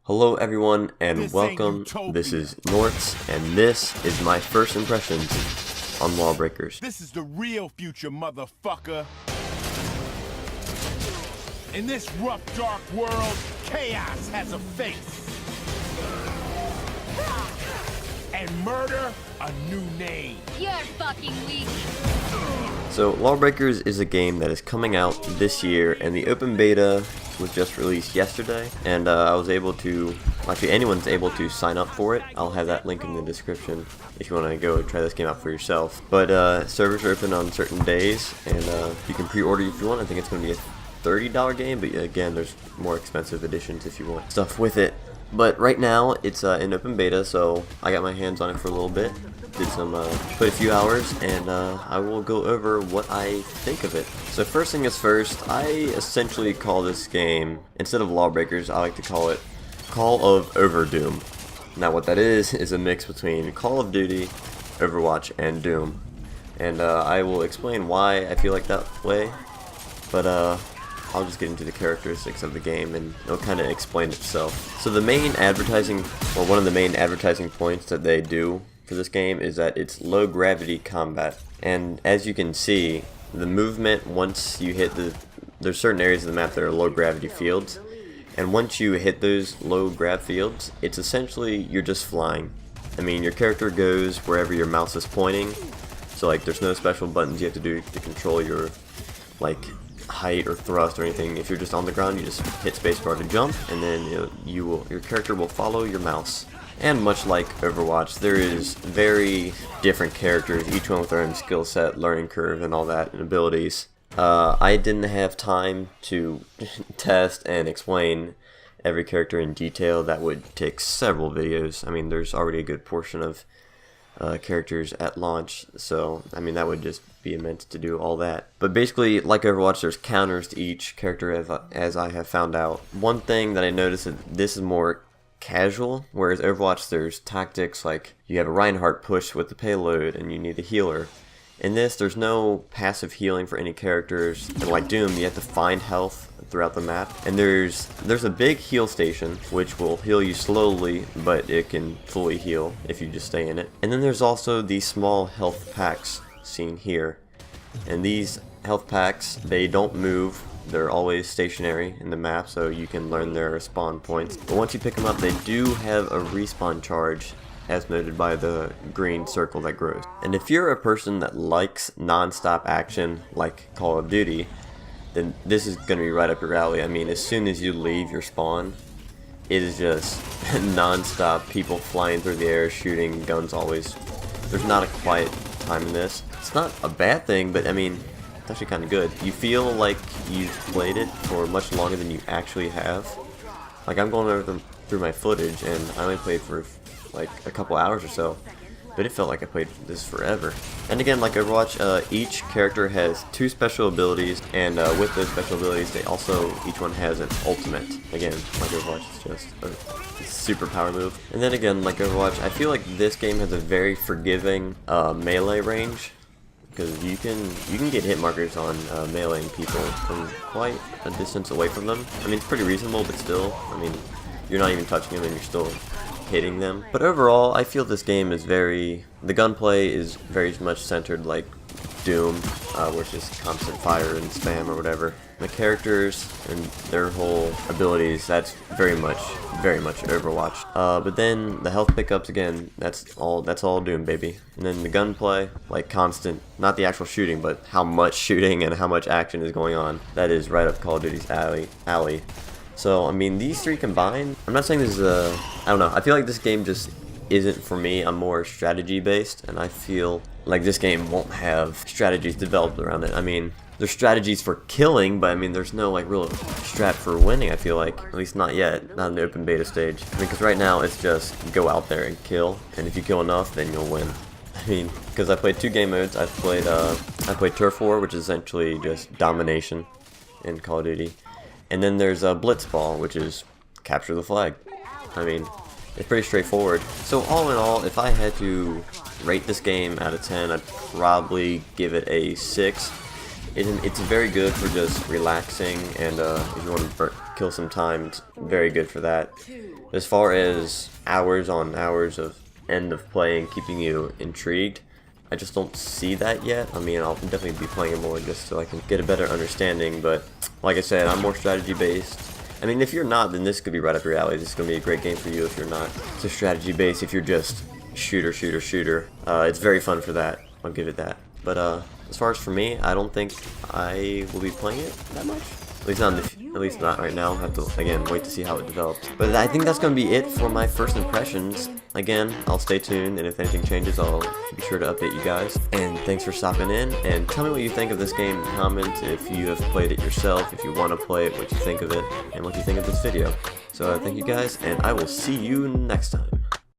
Hello everyone and welcome. This is Norts and this is my first impressions on Lawbreakers. This is the real future, motherfucker. In this rough, dark world, chaos has a face. And murder, a new name. You're fucking weak. So Lawbreakers is a game that is coming out this year, and the open beta was just released yesterday, and I was able to, actually anyone's able to sign up for it. I'll have that link in the description if you want to go try this game out for yourself. But servers are open on certain days, and you can pre-order if you want. I think it's going to be a $30 game, but again, there's more expensive editions if you want stuff with it. But right now, it's in open beta, so I got my hands on it for a little bit. Did some, put a few hours, and I will go over what I think of it. So first thing is first, I essentially call this game, instead of Lawbreakers, I like to call it Call of Overdoom. Now what that is a mix between Call of Duty, Overwatch, and Doom. And I will explain why I feel like that way, but I'll just get into the characteristics of the game and it'll kind of explain itself. So the main advertising, or one of the main advertising points that they do for this game is that it's low gravity combat. And as you can see, the movement, once you hit there's certain areas of the map that are low gravity fields. And once you hit those low grav fields, it's essentially, you're just flying. I mean, your character goes wherever your mouse is pointing. So like, there's no special buttons you have to do to control your, like, height or thrust or anything. If you're just on the ground, you just hit spacebar to jump, and then your character will follow your mouse. And much like Overwatch, there is very different characters, each one with their own skill set, learning curve, and all that, and abilities. I didn't have time to test and explain every character in detail. That would take several videos. I mean, there's already a good portion of characters at launch, so I mean that would just be immense to do all that. But basically, like Overwatch, there's counters to each character as I have found out. One thing that I noticed is this is more casual, whereas Overwatch there's tactics like you have a Reinhardt push with the payload and you need a healer. In this, there's no passive healing for any characters, and like Doom, you have to find health throughout the map. And there's a big heal station which will heal you slowly, but it can fully heal if you just stay in it. And then there's also these small health packs seen here. And these health packs, they don't move. They're always stationary in the map, so you can learn their spawn points. But once you pick them up, they do have a respawn charge, as noted by the green circle that grows. And if you're a person that likes non-stop action like Call of Duty, then this is going to be right up your alley. I mean, as soon as you leave your spawn, it is just non-stop people flying through the air, shooting, guns always. There's not a quiet time in this. It's not a bad thing, but I mean, it's actually kind of good. You feel like you've played it for much longer than you actually have. Like, I'm going over through my footage, and I only played for like a couple hours or so, but it felt like I played this forever. And again, like Overwatch, each character has 2 special abilities, and with those special abilities, they also, each one has an ultimate. Again, like Overwatch, it's just a super power move. And then again, like Overwatch, I feel like this game has a very forgiving melee range, because you can get hit markers on meleeing people from quite a distance away from them. I mean, it's pretty reasonable, but still, I mean, you're not even touching them and you're still hitting them. But overall, I feel this game is the gunplay is very much centered like Doom, where it's just constant fire and spam or whatever. The characters and their whole abilities, that's very much Overwatch. But then the health pickups, again, that's all Doom, baby. And then the gunplay, like constant, not the actual shooting, but how much shooting and how much action is going on, that is right up Call of Duty's alley. So, I mean, these 3 combined, I'm not saying this is I don't know, I feel like this game just isn't for me. I'm more strategy based, and I feel like this game won't have strategies developed around it. I mean, there's strategies for killing, but I mean, there's no like real strat for winning, I feel like. At least not yet, not in the open beta stage. I mean, because right now it's just go out there and kill, and if you kill enough, then you'll win. I mean, because I played 2 game modes. I played Turf War, which is essentially just domination in Call of Duty. And then there's Blitzball, which is capture the flag. I mean, it's pretty straightforward. So all in all, if I had to rate this game out of 10, I'd probably give it a 6. It's very good for just relaxing, and if you want to kill some time. It's very good for that. As far as hours on hours of end of play and keeping you intrigued, I just don't see that yet. I mean, I'll definitely be playing it more just so I can get a better understanding, but like I said, I'm more strategy based. I mean, if you're not, then this could be right up your alley. This is going to be a great game for you if you're not. It's a strategy based if you're just shooter, shooter, shooter. It's very fun for that. I'll give it that. But as far as for me, I don't think I will be playing it that much. At least not right now. I'll have to, again, wait to see how it develops. But I think that's going to be it for my first impressions. Again, I'll stay tuned, and if anything changes, I'll be sure to update you guys. And thanks for stopping in, and tell me what you think of this game in the comments, if you have played it yourself, if you want to play it, what you think of it, and what you think of this video. So thank you guys, and I will see you next time.